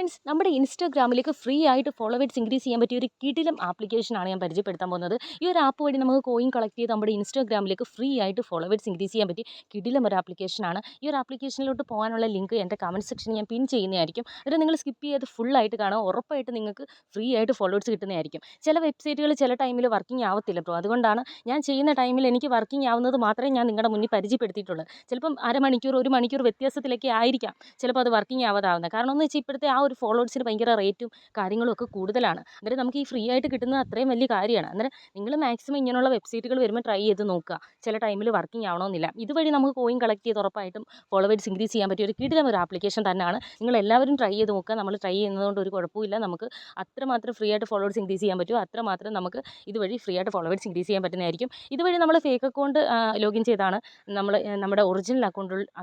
Friends, നമ്മുടെ ഇൻസ്റ്റാഗ്രാമിലേക്ക് free ആയിട്ട് followers increase ചെയ്യാൻ പറ്റിയ ഒരു കിടിലം ആപ്ലിക്കേഷനാണ് ഞാൻ പരിചയപ്പെടുത്താൻ പോകുന്നത്. ഈ ഒരു ആപ്പ് വഴി നമുക്ക് കോയിൻ കളക്ട് ചെയ്ത് നമ്മുടെ ഇൻസ്റ്റാഗ്രാമിലേക്ക് ഫ്രീ ആയിട്ട് ഫോളോവേഴ്സ് ഇൻക്രീസ് ചെയ്യാൻ പറ്റിയ കിടിലം ഒരു ആപ്ലിക്കേഷനാണ്. ഈ ഒരു ആപ്ലിക്കേഷനിലോട്ട് പോകാനുള്ള ലിങ്ക് എൻ്റെ കമൻറ്റ് സെക്ഷനിൽ ഞാൻ പിൻ ചെയ്യുന്നതായിരിക്കും. എന്നിട്ട് നിങ്ങൾ സ്കിപ്പ് ചെയ്ത് ഫുള്ളായിട്ട് കാണാം. ഉറപ്പായിട്ട് നിങ്ങൾക്ക് ഫ്രീ ആയിട്ട് ഫോളോവേഴ്സ് കിട്ടുന്നതായിരിക്കും. ചില വെബ്സൈറ്റുകൾ ചില ടൈമിൽ വർക്കിംഗ് ആവത്തില്ല ബ്രോ. അതുകൊണ്ടാണ് ഞാൻ ചെയ്യുന്ന ടൈമിൽ എനിക്ക് വർക്കിംഗ് ആവുന്നത് മാത്രമേ ഞാൻ നിങ്ങളുടെ മുന്നിൽ പരിചയപ്പെടുത്തിയിട്ടുള്ളൂ. ചിലപ്പം അരമണിക്കൂർ 1 മണിക്കൂർ വ്യത്യാസത്തിലൊക്കെ ആയിരിക്കാം ചിലപ്പോൾ അത് വർക്കിംഗ് ആവാതാവുന്നത്. കാരണം എന്ന് വെച്ചാൽ ഇപ്പോഴത്തെ ആ ഒരു ഫോളോവേഴ്സിന് ഭയങ്കര റേറ്റും കാര്യങ്ങളും ഒക്കെ കൂടുതലാണ്. അന്നേരം നമുക്ക് ഈ ഫ്രീ ആയിട്ട് കിട്ടുന്നത് അത്രയും വലിയ കാര്യമാണ്. അന്നേരം നിങ്ങൾ മാക്സിമം ഇങ്ങനെയുള്ള വെബ്സൈറ്റുകൾ വരുമ്പോൾ ട്രൈ ചെയ്ത് നോക്കുക. ചില ടൈമിൽ വർക്കിംഗ് ആവണമെന്നില്ല. ഇതുവഴി നമുക്ക് കോയിൻ കളക്ട് ചെയ്ത് ഉറപ്പായിട്ടും ഫോളോവേഴ്സ് ഇൻക്രീസ് ചെയ്യാൻ പറ്റിയ ഒരു കിടിലം ഒരു ആപ്ലിക്കേഷൻ തന്നെയാണ്. നിങ്ങൾ എല്ലാവരും ട്രൈ ചെയ്ത് നോക്കുക. നമ്മൾ ട്രൈ ചെയ്യുന്നതുകൊണ്ട് ഒരു കുഴപ്പമില്ല. നമുക്ക് അത്രമാത്രം ഫ്രീ ആയിട്ട് ഫോളോവേഴ്സ് ഇൻക്രീസ് ചെയ്യാൻ പറ്റും. അത്രമാത്രം നമുക്ക് ഇതുവഴി ഫ്രീ ആയിട്ട് ഫോളോവേഴ്സ് ഇൻക്രീസ് ചെയ്യാൻ പറ്റുന്നതായിരിക്കും. ഇതുവഴി നമ്മൾ ഫേക്ക് അക്കൗണ്ട് ലോഗിൻ ചെയ്താണ് നമ്മൾ നമ്മുടെ ഒറിജിനൽ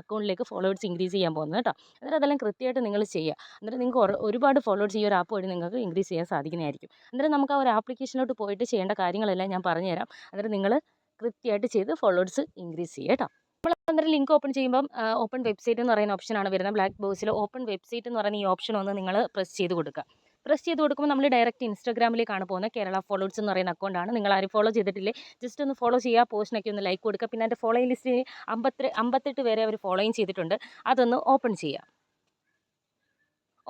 അക്കൗണ്ടിലേക്ക് ഫോളോവേഴ്സ് ഇൻക്രീസ് ചെയ്യാൻ പോകുന്നത് കേട്ടോ. അന്നേരം അതെല്ലാം കൃത്യമായിട്ട് നിങ്ങൾ ചെയ്യുക. അന്നേരം നിങ്ങൾക്ക് ഒരുപാട് ഫോളോവേഴ്സ് ഈ ഒരു ആപ്പ് വഴി നിങ്ങൾക്ക് ഇൻക്രീസ് ചെയ്യാൻ സാധിക്കുന്നതായിരിക്കും. അന്നേരം നമുക്ക് ആ ഒരു ആപ്ലിക്കേഷനിലോട്ട് പോയിട്ട് ചെയ്യേണ്ട കാര്യങ്ങളെല്ലാം ഞാൻ പറഞ്ഞുതരാം. അന്നേരം നിങ്ങൾ കൃത്യമായിട്ട് ചെയ്ത് ഫോളോവേഴ്സ് ഇൻക്രീസ് ചെയ്യുക കേട്ടോ. നമ്മൾ അന്നേരം ലിങ്ക് ഓപ്പൺ ചെയ്യുമ്പം ഓപ്പൺ വെബ്സൈറ്റ് എന്ന് പറയുന്ന ഓപ്ഷനാണ് വരുന്നത്. ബ്ലാക്ക് ബോക്സിൽ ഓപ്പൺ വെബ്സൈറ്റ് എന്ന് പറയുന്ന ഈ ഓപ്ഷൻ ഒന്ന് നിങ്ങൾ പ്രസ് ചെയ്ത് കൊടുക്കുക. പ്രസ് ചെയ്ത് കൊടുക്കുമ്പോൾ നമ്മൾ ഡയറക്റ്റ് ഇൻസ്റ്റാഗ്രാമിലേക്കാണ് പോകുന്നത്. കേരള ഫോളോവേഴ്സ് എന്ന് പറയുന്ന അക്കൗണ്ടാണ്. നിങ്ങൾ ആരും ഫോളോ ചെയ്തിട്ടില്ലേ ജസ്റ്റ് ഒന്ന് ഫോളോ ചെയ്യുക. പോസ്റ്റിനൊക്കെ ഒന്ന് ലൈക്ക് കൊടുക്കുക. പിന്നെ എൻ്റെ ഫോളോയിങ് ലിസ്റ്റിൽ 58 പേരെ അവർ ഫോളോയും ചെയ്തിട്ടുണ്ട്. അതൊന്ന് ഓപ്പൺ ചെയ്യുക.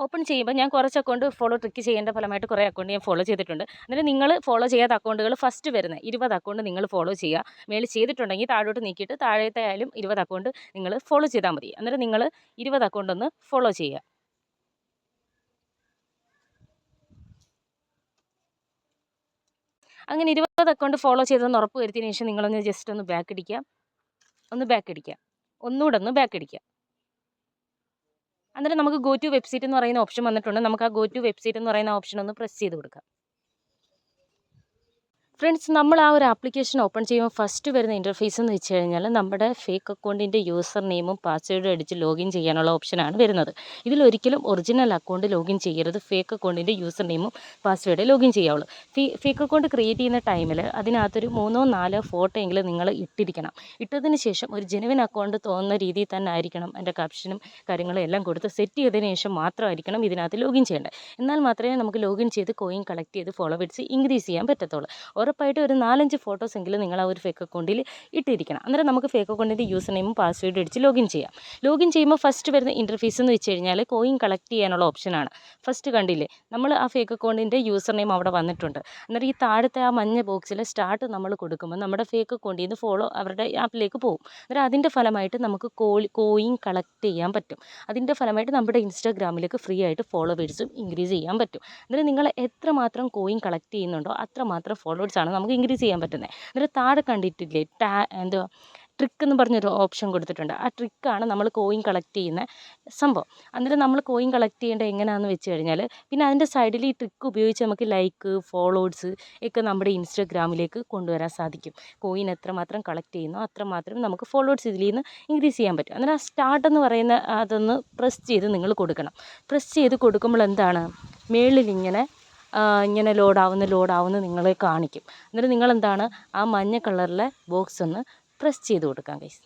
ഓപ്പൺ ചെയ്യുമ്പോൾ ഞാൻ കുറച്ച് അക്കൗണ്ട് ഫോളോ ട്രിക്ക് ചെയ്യേണ്ട ഫലമായിട്ട് കുറേ അക്കൗണ്ട് ഞാൻ ഫോളോ ചെയ്തിട്ടുണ്ട്. എന്നിട്ട് നിങ്ങൾ ഫോളോ ചെയ്യാത്ത അക്കൗണ്ടുകൾ ഫസ്റ്റ് വരുന്ന 20 അക്കൗണ്ട് നിങ്ങൾ ഫോളോ ചെയ്യുക. മേളിൽ ചെയ്തിട്ടുണ്ടെങ്കിൽ താഴോട്ട് നീക്കിയിട്ട് താഴത്തെ ആയാലും 20 അക്കൗണ്ട് നിങ്ങൾ ഫോളോ ചെയ്താൽ മതി. അന്നേരം നിങ്ങൾ 20 അക്കൗണ്ട് ഒന്ന് ഫോളോ ചെയ്യുക. അങ്ങനെ 20 അക്കൗണ്ട് ഫോളോ ചെയ്തെന്ന് ഉറപ്പ് വരുത്തിയതിന് ശേഷം നിങ്ങളൊന്ന് ജസ്റ്റ് ഒന്ന് ബാക്ക് അടിക്കുക. ഒന്നുകൂടെ ഒന്ന് ബാക്ക് അടിക്കുക. അന്നേരം നമുക്ക് ഗോ ടു വെബ്സൈറ്റ് എന്ന് പറയുന്ന ഓപ്ഷൻ വന്നിട്ടുണ്ട്. നമുക്ക് ആ ഗോ ടു വെബ്സൈറ്റ് എന്ന് പറയുന്ന ഓപ്ഷൻ ഒന്ന് പ്രസ് ചെയ്ത് കൊടുക്കാം. ഫ്രണ്ട്സ്, നമ്മൾ ആ ഒരു ആപ്ലിക്കേഷൻ ഓപ്പൺ ചെയ്യുമ്പോൾ ഫസ്റ്റ് വരുന്ന ഇൻ്റർഫേസ് എന്ന് വെച്ച് കഴിഞ്ഞാൽ നമ്മുടെ ഫേക്ക് അക്കൗണ്ടിൻ്റെ യൂസർ നെയിമും പാസ്വേഡും അടിച്ച് ലോഗിൻ ചെയ്യാനുള്ള ഓപ്ഷനാണ് വരുന്നത്. ഇതിലൊരിക്കലും ഒറിജിനൽ അക്കൗണ്ട് ലോഗിൻ ചെയ്യരുത്. ഫേക്ക് അക്കൗണ്ടിൻ്റെ യൂസർ നെയിമും പാസ്വേഡ് ലോഗിൻ ചെയ്യാവുള്ളൂ. ഫേക്ക് അക്കൗണ്ട് ക്രിയേറ്റ് ചെയ്യുന്ന ടൈമിൽ അതിനകത്തൊരു 3-4 ഫോട്ടോ എങ്കിലും നിങ്ങൾ ഇട്ടിരിക്കണം. ഇട്ടതിന് ശേഷം ഒരു ജെനുവിൻ അക്കൗണ്ട് തോന്നുന്ന രീതിയിൽ തന്നെ ആയിരിക്കണം. അതിൻ്റെ ക്യാപ്ഷനും കാര്യങ്ങളും എല്ലാം കൊടുത്ത് സെറ്റ് ചെയ്തതിന് ശേഷം മാത്രമായിരിക്കണം ഇതിനകത്ത് ലോഗിൻ ചെയ്യേണ്ടത്. എന്നാൽ മാത്രമേ നമുക്ക് ലോഗിൻ ചെയ്ത് കോയിൻ കളക്ട് ചെയ്ത് ഫോളോവേഴ്സ് ഇൻക്രീസ് ചെയ്യാൻ പറ്റത്തുള്ളൂ. ഉറപ്പായിട്ട് ഒരു 4-5 ഫോട്ടോസ് എങ്കിലും നിങ്ങൾ ആ ഒരു ഫേക്ക് അക്കൗണ്ടിൽ ഇട്ടിരിക്കണം. അന്നേരം നമുക്ക് ഫേക്ക് അക്കൗണ്ടിൻ്റെ യൂസർ നെയിമും പാസ്വേഡും അടിച്ച് ലോഗിൻ ചെയ്യാം. ലോഗിൻ ചെയ്യുമ്പോൾ ഫസ്റ്റ് വരുന്ന ഇൻ്റർഫേസ് എന്ന് വെച്ച് കഴിഞ്ഞാൽ കോയിൻ കളക്ട് ചെയ്യാനുള്ള ഓപ്ഷനാണ്. ഫസ്റ്റ് കണ്ടില്ലേ, നമ്മൾ ആ ഫേക്ക് അക്കൗണ്ടിൻ്റെ യൂസർ നെയിം അവിടെ വന്നിട്ടുണ്ട്. അന്നേരം ഈ താഴത്തെ ആ മഞ്ഞ ബോക്സിൽ സ്റ്റാർട്ട് നമ്മൾ കൊടുക്കുമ്പോൾ നമ്മുടെ ഫേക്ക് അക്കൗണ്ടിൽ നിന്ന് ഫോളോ അവരുടെ ആപ്പിലേക്ക് പോകും. അന്നേരം അതിൻ്റെ ഫലമായിട്ട് നമുക്ക് കോയിൻ കളക്ട് ചെയ്യാൻ പറ്റും. അതിൻ്റെ ഫലമായിട്ട് നമ്മുടെ ഇൻസ്റ്റാഗ്രാമിലേക്ക് ഫ്രീ ആയിട്ട് ഫോളോവേഴ്സും ഇൻക്രീസ് ചെയ്യാൻ പറ്റും. അന്നേരം നിങ്ങൾ എത്രമാത്രം കോയിൻ കളക്ട് ചെയ്യുന്നുണ്ടോ അത്രമാത്രം ഫോളോവേഴ്സാണ് നമുക്ക് ഇൻക്രീസ് ചെയ്യാൻ പറ്റുന്നത്. എന്നിട്ട് താഴെ കണ്ടിട്ടില്ലേ എന്തുവാ ട്രിക്ക് എന്ന് പറഞ്ഞൊരു ഓപ്ഷൻ കൊടുത്തിട്ടുണ്ട്. ആ ട്രിക്കാണ് നമ്മൾ കോയിൻ കളക്ട് ചെയ്യുന്ന സംഭവം. അന്നേരം നമ്മൾ കോയിൻ കളക്ട് ചെയ്യേണ്ടത് എങ്ങനെയാണെന്ന് വെച്ച് കഴിഞ്ഞാൽ പിന്നെ അതിൻ്റെ സൈഡിൽ ഈ ട്രിക്ക് ഉപയോഗിച്ച് നമുക്ക് ലൈക്ക് ഫോളോവേഴ്സ് ഒക്കെ നമ്മുടെ ഇൻസ്റ്റാഗ്രാമിലേക്ക് കൊണ്ടുവരാൻ സാധിക്കും. കോയിൻ എത്രമാത്രം കളക്ട് ചെയ്യുന്നോ അത്രമാത്രം നമുക്ക് ഫോളോവേഴ്സ് ഇതിൽ നിന്ന് ഇൻക്രീസ് ചെയ്യാൻ പറ്റും. അന്നേരം ആ സ്റ്റാർട്ട് എന്ന് പറയുന്ന അതൊന്ന് പ്രസ് ചെയ്ത് നിങ്ങൾ കൊടുക്കണം. പ്രസ് ചെയ്ത് കൊടുക്കുമ്പോൾ എന്താണ് മേളിൽ ഇങ്ങനെ ലോഡാവുന്ന നിങ്ങളെ കാണിക്കും. എന്നിട്ട് നിങ്ങളെന്താണ് ആ മഞ്ഞ കളറിലെ ബോക്സ് ഒന്ന് പ്രസ് ചെയ്ത് കൊടുക്കാം ഗൈസ്.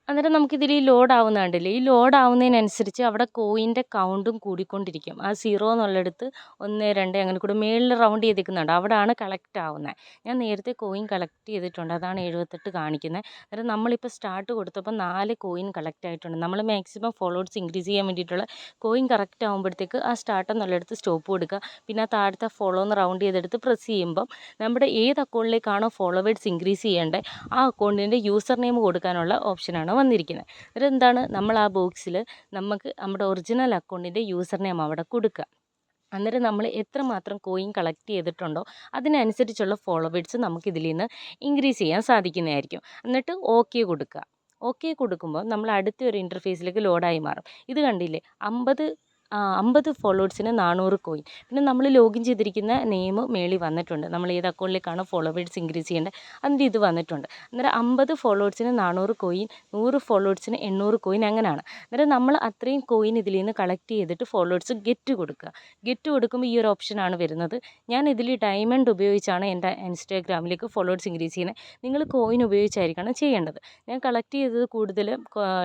അന്നേരം നമുക്കിതിൽ ഈ ലോഡാവുന്ന കണ്ടില്ലേ, ഈ ലോഡാവുന്നതിനനുസരിച്ച് അവിടെ കോയിൻ്റെ കൗണ്ടും കൂടിക്കൊണ്ടിരിക്കും. ആ 0 എന്നുള്ളിടത്ത് 1, 2 അങ്ങനെ കൂടെ മേളിൽ റൗണ്ട് ചെയ്തിരിക്കുന്നുണ്ട്. അവിടെയാണ് കളക്ട് ആവുന്നത്. ഞാൻ നേരത്തെ കോയിൻ കളക്ട് ചെയ്തിട്ടുണ്ട്. അതാണ് 78 കാണിക്കുന്നത്. അന്നേരം നമ്മളിപ്പോൾ സ്റ്റാർട്ട് കൊടുത്തപ്പോൾ 4 കോയിൻ കളക്ട് ആയിട്ടുണ്ട്. നമ്മൾ മാക്സിമം ഫോളോവേഴ്സ് ഇൻക്രീസ് ചെയ്യാൻ വേണ്ടിയിട്ടുള്ള കോയിൻ കറക്റ്റ് ആകുമ്പോഴത്തേക്ക് ആ സ്റ്റാർട്ട് എന്നുള്ളിടത്ത് സ്റ്റോപ്പ് കൊടുക്കുക. പിന്നെ ആ താഴത്തെ ഫോളോ എന്ന് റൗണ്ട് ചെയ്തെടുത്ത് പ്രസ് ചെയ്യുമ്പം നമ്മുടെ ഏത് അക്കൗണ്ടിലേക്കാണോ ഫോളോവേഴ്സ് ഇൻക്രീസ് ചെയ്യേണ്ടത് ആ അക്കൗണ്ടിൻ്റെ യൂസർ നെയിം കൊടുക്കാനുള്ള ഓപ്ഷനാണ് വന്നിരിക്കുന്നത്. എന്നിട്ട് എന്താണ് നമ്മൾ ആ ബോക്സിൽ നമുക്ക് നമ്മുടെ ഒറിജിനൽ അക്കൗണ്ടിൻ്റെ യൂസർ നെയിം അവിടെ കൊടുക്കുക. അന്നേരം നമ്മൾ എത്രമാത്രം കോയിൻ കളക്ട് ചെയ്തിട്ടുണ്ടോ അതിനനുസരിച്ചുള്ള ഫോളോവേഴ്സ് നമുക്ക് ഇതിൽ നിന്ന് ഇൻക്രീസ് ചെയ്യാൻ സാധിക്കുന്നതായിരിക്കും. എന്നിട്ട് ഓക്കെ കൊടുക്കുക. ഓക്കെ കൊടുക്കുമ്പോൾ നമ്മൾ അടുത്ത ഒരു ഇൻ്റർഫേസിലേക്ക് ലോഡായി മാറും. ഇത് കണ്ടില്ലേ, 50 ഫോളോവേഴ്സിന് 400 കോയിൻ. പിന്നെ നമ്മൾ ലോഗിൻ ചെയ്തിരിക്കുന്ന നെയിം മേളിൽ വന്നിട്ടുണ്ട്. നമ്മൾ ഏത് അക്കൗണ്ടിലേക്കാണ് ഫോളോവേഴ്സ് ഇൻക്രീസ് ചെയ്യേണ്ടത് അതിൻ്റെ ഇത് വന്നിട്ടുണ്ട്. അന്നേരം 50 ഫോളോവേഴ്സിന് 400 കോയിൻ, 100 ഫോളോവേഴ്സിന് 800 കോയിൻ അങ്ങനെയാണ്. അന്നേരം നമ്മൾ അത്രയും കോയിൻ ഇതിൽ നിന്ന് കളക്ട് ചെയ്തിട്ട് ഫോളോവേഴ്സ് ഗെറ്റ് കൊടുക്കുക. ഗെറ്റ് കൊടുക്കുമ്പോൾ ഈ ഒരു ഓപ്ഷനാണ് വരുന്നത്. ഞാൻ ഇതിൽ ഡയമണ്ട് ഉപയോഗിച്ചാണ് എൻ്റെ ഇൻസ്റ്റാഗ്രാമിലേക്ക് ഫോളോവേഴ്സ് ഇൻക്രീസ് ചെയ്യുന്നത്. നിങ്ങൾ കോയിൻ ഉപയോഗിച്ചായിരിക്കണം ചെയ്യേണ്ടത്. ഞാൻ കളക്ട് ചെയ്തത് കൂടുതൽ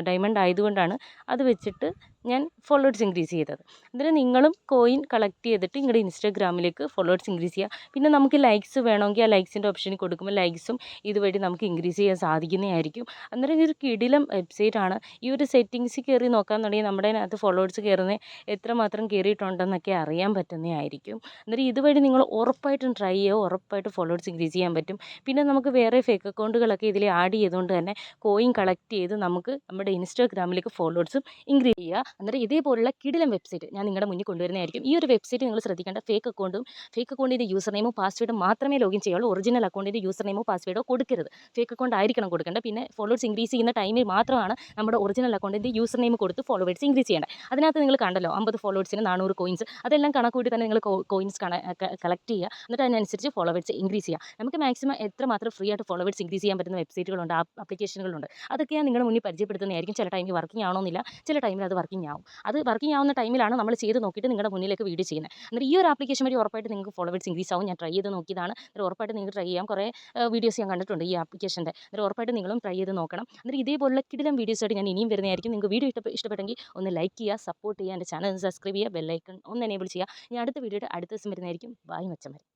ഡയമണ്ട് ആയതുകൊണ്ടാണ് അത് വെച്ചിട്ട് ഞാൻ ഫോളോവേഴ്സ് ഇൻക്രീസ് ചെയ്തത്. അന്നേരം നിങ്ങളും കോയിൻ കളക്ട് ചെയ്തിട്ട് നിങ്ങളുടെ ഇൻസ്റ്റാഗ്രാമിലേക്ക് ഫോളോവേഴ്സ് ഇൻക്രീസ് ചെയ്യുക. പിന്നെ നമുക്ക് ലൈക്സ് വേണമെങ്കിൽ ആ ലൈക്സിൻ്റെ ഓപ്ഷനിൽ കൊടുക്കുമ്പോൾ ലൈക്സും ഇതുവഴി നമുക്ക് ഇൻക്രീസ് ചെയ്യാൻ സാധിക്കുന്നതായിരിക്കും. അന്നേരം ഇതൊരു കിടിലം വെബ്സൈറ്റാണ്. ഈ ഒരു സെറ്റിങ്സിൽ കയറി നോക്കാന്നുണ്ടെങ്കിൽ നമ്മുടെ അതിനകത്ത് ഫോളോവേഴ്സ് കയറുന്നത് എത്രമാത്രം കയറിയിട്ടുണ്ടെന്നൊക്കെ അറിയാൻ പറ്റുന്നതായിരിക്കും. അന്നേരം ഇതുവഴി നിങ്ങൾ ഉറപ്പായിട്ടും ട്രൈ ചെയ്യുക. ഉറപ്പായിട്ട് ഫോളോവേഴ്സ് ഇൻക്രീസ് ചെയ്യാൻ പറ്റും. പിന്നെ നമുക്ക് വേറെ ഫേക്ക് അക്കൗണ്ടുകളൊക്കെ ഇതിൽ ആഡ് ചെയ്തുകൊണ്ട് തന്നെ കോയിൻ കളക്ട് ചെയ്ത് നമുക്ക് നമ്മുടെ ഇൻസ്റ്റാഗ്രാമിലേക്ക് ഫോളോവേഴ്സും ഇൻക്രീസ് ചെയ്യുക. അന്നേരം ഇതേപോലുള്ള കിടിലം വെബ്സൈറ്റ് ഞാൻ നിങ്ങളുടെ മുന്നിൽ കൊണ്ടുവരുന്നതായിരിക്കും. ഈ ഒരു വെബ്സൈറ്റ് നിങ്ങൾ ശ്രദ്ധിക്കേണ്ട ഫേക്ക് അക്കൗണ്ടിൻ്റെ യൂസർ നെയിമും പാസ്വേഡും മാത്രമേ ലോഗിൻ ചെയ്യുള്ളൂ. ഒറിജിനൽ അക്കൗണ്ടിൻ്റെ യൂസർ നെയിമോ പാസ്വേഡോ കൊടുക്കരുത്. ഫേക്ക് അക്കൗണ്ട് ആയിരിക്കണം കൊടുക്കേണ്ടത്. പിന്നെ ഫോളോവേഴ്സ് ഇൻക്രീസ് ചെയ്യുന്ന ടൈമിൽ മാത്രമാണ് നമ്മുടെ ഒറിജിനൽ അക്കൗണ്ടിൻ്റെ യൂസർ നെയിം കൊടുത്ത് ഫോളോവേഴ്സ് ഇൻക്രീസ് ചെയ്യേണ്ടത്. അതിനകത്ത് നിങ്ങൾ കണ്ടല്ലോ 50 ഫോളോവേഴ്സിന് 400 കോയിൻസ്, അതെല്ലാം കണക്ക് കൂട്ടി തന്നെ നിങ്ങൾ കോയിൻസ് കളക്ട് ചെയ്യുക. എന്നിട്ട് അതിനനുസരിച്ച് ഫോളോവേഴ്സ് ഇൻക്രീസ് ചെയ്യുക. നമുക്ക് മാക്സിമം എത്രമാത്രം ഫ്രീ ആയിട്ട് ഫോളോവേഴ്സ് ഇൻക്രീസ് ചെയ്യാൻ പറ്റുന്ന വെബ്സൈറ്റുകളുണ്ട്, ആപ്ലിക്കേഷനുകളുണ്ട്. അതൊക്കെ ഞാൻ നിങ്ങളുടെ മുന്നിൽ പരിചയപ്പെടുത്തുന്നതായിരിക്കും. ചില ടൈമിൽ വർക്കിംഗ് ആവണമെന്നില്ല, ചില ടൈമിൽ അത് വർക്കിംഗ് ആവും. അത് വർക്കിംഗ് ആവുന്ന ടൈമിലാണ് നമ്മൾ ചെയ്ത് നോക്കിയിട്ട് നിങ്ങളുടെ മുന്നിലേക്ക് വീഡിയോ ചെയ്യുന്നത്. എന്നിട്ട് ഈ ഒരു ആപ്ലിക്കേഷൻ വഴി ഉറപ്പായിട്ട് നിങ്ങൾക്ക് ഫോളോവേഴ്സ് ഇൻക്രീസ് ആവും. ഞാൻ ട്രൈ ചെയ്ത് നോക്കിയതാണ്. എന്നിട്ട് ഉറപ്പായിട്ട് നിങ്ങൾക്ക് ട്രൈ ചെയ്യാം. കുറേ വീഡിയോസ് ഞാൻ കണ്ടിട്ടുണ്ട് ഈ ആപ്ലിക്കേഷൻ്റെ. എന്നിട്ട് ഉറപ്പായിട്ട് നിങ്ങളും ട്രൈ ചെയ്ത് നോക്കണം. എന്നിട്ട് ഇതേപോലുള്ള കിടിലം വീഡിയോസായിട്ട് ഞാൻ ഇനിയും വരുന്നതായിരിക്കും. നിങ്ങൾക്ക് വീഡിയോ ഇഷ്ടപ്പെട്ടെങ്കിൽ ഒന്ന് ലൈക്ക് ചെയ്യുക, സപ്പോർട്ട് ചെയ്യുക, എൻ്റെ ചാനൽ സബ്സ്ക്രൈബ് ചെയ്യുക, ബെല്ലൈക്കൺ ഒന്ന് എനേബിൾ ചെയ്യുക. ഞാൻ അടുത്ത വീഡിയോയുടെ അടുത്ത ദിവസം വരുന്നതായിരിക്കും. ബൈ മച്ചന്മാരെ.